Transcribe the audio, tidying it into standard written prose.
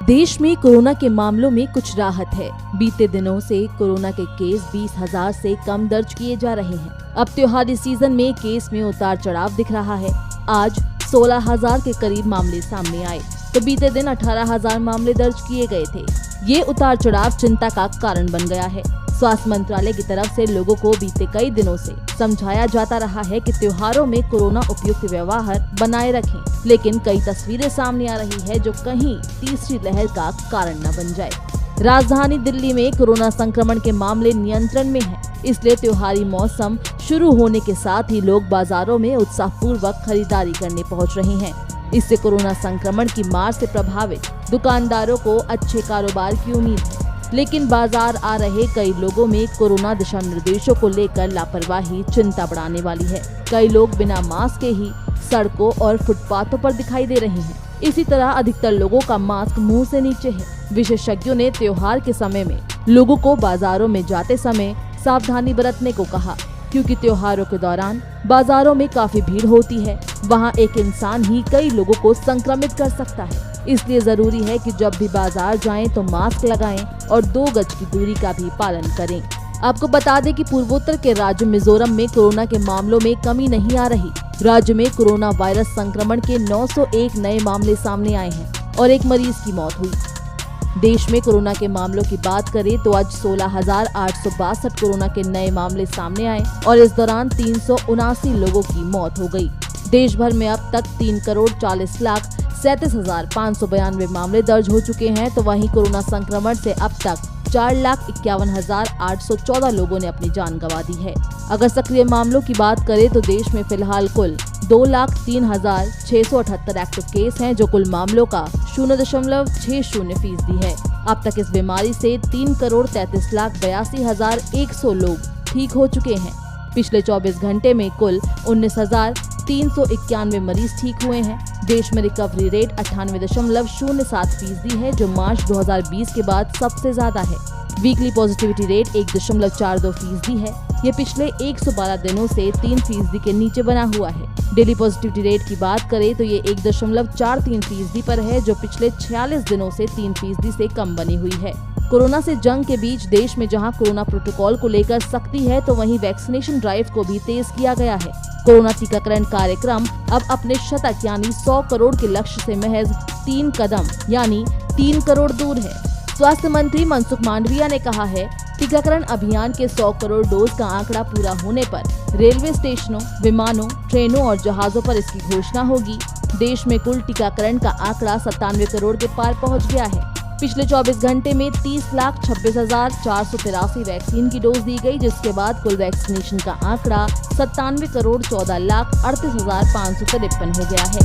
देश में कोरोना के मामलों में कुछ राहत है। बीते दिनों से कोरोना के केस 20,000 से कम दर्ज किए जा रहे हैं। अब त्योहारी सीजन में केस में उतार चढ़ाव दिख रहा है। आज 16,000 के करीब मामले सामने आए तो बीते दिन 18,000 मामले दर्ज किए गए थे। ये उतार चढ़ाव चिंता का कारण बन गया है। स्वास्थ्य मंत्रालय की तरफ से लोगों को बीते कई दिनों से समझाया जाता रहा है कि त्योहारों में कोरोना उपयुक्त व्यवहार बनाए रखें, लेकिन कई तस्वीरें सामने आ रही है जो कहीं तीसरी लहर का कारण न बन जाए। राजधानी दिल्ली में कोरोना संक्रमण के मामले नियंत्रण में हैं, इसलिए त्योहारी मौसम शुरू होने के साथ ही लोग बाजारों में उत्साहपूर्वक खरीदारी करने पहुंच रहे हैं। इससे कोरोना संक्रमण की मार से प्रभावित दुकानदारों को अच्छे कारोबार की उम्मीद है, लेकिन बाजार आ रहे कई लोगों में कोरोना दिशा निर्देशों को लेकर लापरवाही चिंता बढ़ाने वाली है। कई लोग बिना मास्क के ही सड़कों और फुटपाथों पर दिखाई दे रहे हैं। इसी तरह अधिकतर लोगों का मास्क मुंह से नीचे है। विशेषज्ञों ने त्योहार के समय में लोगों को बाजारों में जाते समय सावधानी बरतने को कहा, क्योंकि त्योहारों के दौरान बाजारों में काफी भीड़ होती है। वहां एक इंसान ही कई लोगों को संक्रमित कर सकता है। इसलिए जरूरी है कि जब भी बाजार जाएं तो मास्क लगाएं और 2 गज की दूरी का भी पालन करें। आपको बता दें कि पूर्वोत्तर के राज्य मिजोरम में कोरोना के मामलों में कमी नहीं आ रही। राज्य में कोरोना वायरस संक्रमण के 901 नए मामले सामने आए हैं और एक मरीज की मौत हुई। देश में कोरोना के मामलों की बात करें तो आज 16,862 कोरोना के नए मामले सामने आए और इस दौरान 379 लोगों की मौत हो गई। देश भर में अब तक 3,40,37,592 मामले दर्ज हो चुके हैं, तो वहीं कोरोना संक्रमण से अब तक 4,51,814 लोगों ने अपनी जान गंवा दी है। अगर सक्रिय मामलों की बात करें तो देश में फिलहाल कुल 2,03,678 एक्टिव केस हैं, जो कुल मामलों का 0.60% है। अब तक इस बीमारी से 3,33,82,100 लोग ठीक हो चुके हैं। पिछले 24 घंटे में कुल 19,391 मरीज ठीक हुए हैं। देश में रिकवरी रेट 98.07% है, जो मार्च 2020 के बाद सबसे ज्यादा है। वीकली पॉजिटिविटी रेट 1.42% है। ये पिछले 112 दिनों से 3% के नीचे बना हुआ है। डेली पॉजिटिविटी रेट की बात करें तो ये 1.43% पर है, जो पिछले 46 दिनों से 3% से कम बनी हुई है। कोरोना से जंग के बीच देश में जहां कोरोना प्रोटोकॉल को लेकर सख्ती है, तो वहीं वैक्सीनेशन ड्राइव को भी तेज किया गया है। कोरोना टीकाकरण कार्यक्रम अब अपने शतक यानी 100 करोड़ के लक्ष्य से महज 3 कदम यानी 3 करोड़ दूर है। स्वास्थ्य मंत्री मनसुख मांडविया ने कहा है, टीकाकरण अभियान के 100 करोड़ डोज का आंकड़ा पूरा होने पर रेलवे स्टेशनों, विमानों, ट्रेनों और जहाजों पर इसकी घोषणा होगी। देश में कुल टीकाकरण का आंकड़ा 97 करोड़ के पार पहुंच गया है। पिछले 24 घंटे में 30,26,483 वैक्सीन की डोज दी गई, जिसके बाद कुल वैक्सीनेशन का आंकड़ा 97 करोड़ 14,38,553 हो गया है।